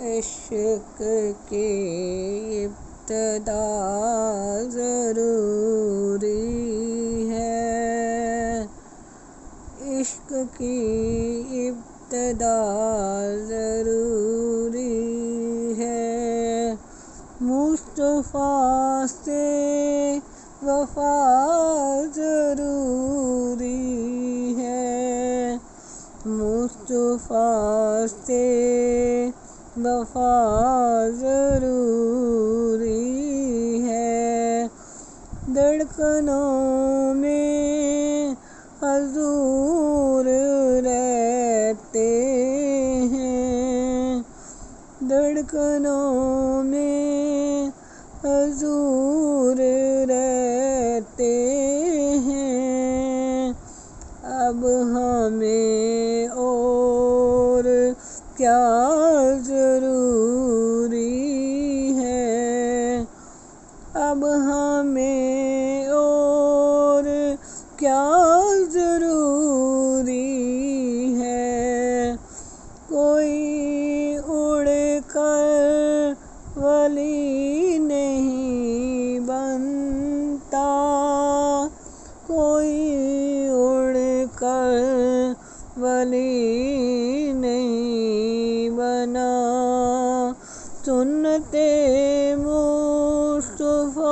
عشق کی ابتدا ضروری ہے، عشق کی ابتدا ضروری ہے، مصطفیٰ سے وفا ضروری ہے، مصطفیٰ سے وفا ضروری ہے، دھڑکنوں میں حضور رہتے ہیں، دھڑکنوں میں حضور رہتے ہیں، اب ہمیں اور کیا ضروری ہے، اب ہمیں اور کیا ضروری ہے، کوئی اڑ کر ولی نہیں بنتا، کوئی اڑ کر ولی نہیں بنا، سنت مصطفیٰ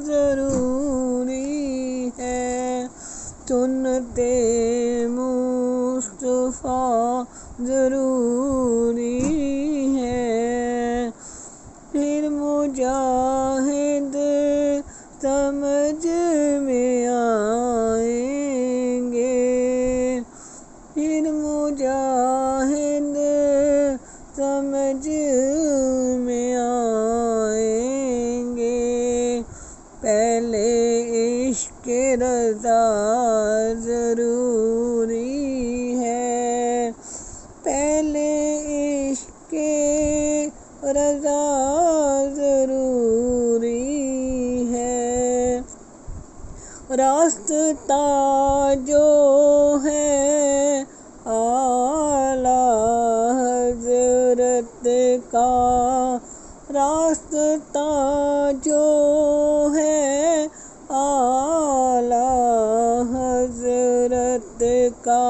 ضروری ہے، سنت مصطفیٰ ضروری ہے، پھر مجاہد سمجھ میں آئیں گے، پھر مجاہد سمجھ میں آئیں گے، پہلے عشق رضا ضروری ہے، پہلے عشق رضا ضروری ہے، راستہ جو ہے اعلیٰ حضرت کا، راستہ جو ہے اعلیٰ حضرت کا،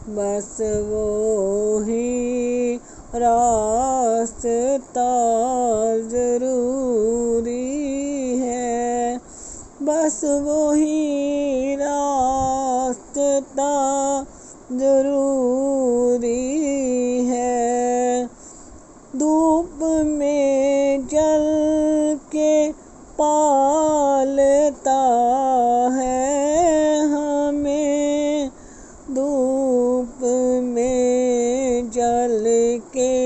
بس وہی راستہ ضروری ہے، بس وہی راستہ ضروری ہے، دھوپ میں جل کے پالتا ہے ہمیں، دھوپ میں جل کے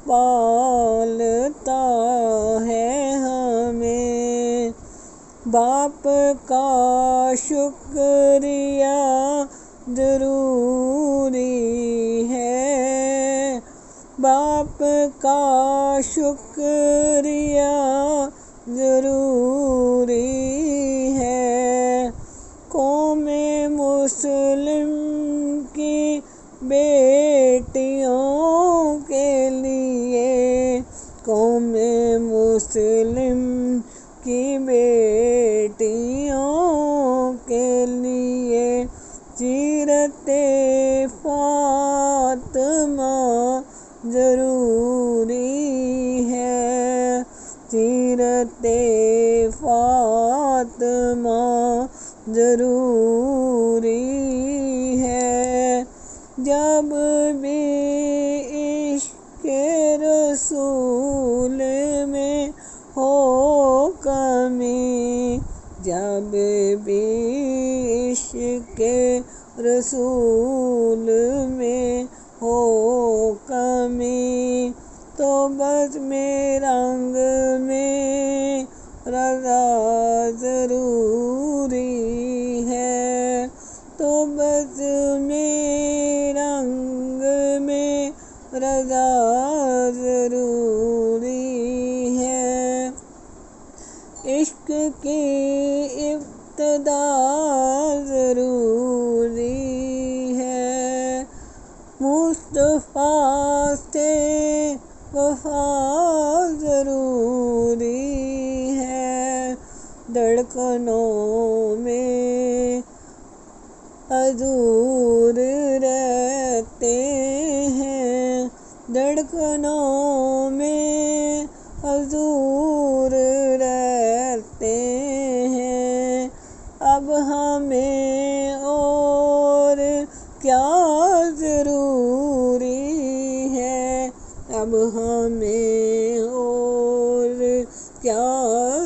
پالتا ہے ہمیں، باپ کا شکریہ ضروری ہے، باپ کا شکریہ ضروری ہے، قوم مسلم کی بیٹیوں کے لیے، قوم مسلم کی بیٹیوں کے لیے، سیرت فاطمہ ضروری ہے، سیرت فاطمہ ضروری ہے، جب بھی عشق رسول میں ہو کمی، جب بھی عشق رسول میں ہو کمی، تو بس میں رنگ میں رضا ضروری ہے، تو بس میں رنگ میں رضا ضروری ہے، عشق کی ابتدا ضروری ہے، مصطفیٰ واسطے وفا ضروری ہے، دھڑکنوں میں حضور رہتے ہیں، دھڑکنوں میں حضور رہتے ہیں۔ اب ہمیں اور کیا ضروری ہے، اب ہمیں اور کیا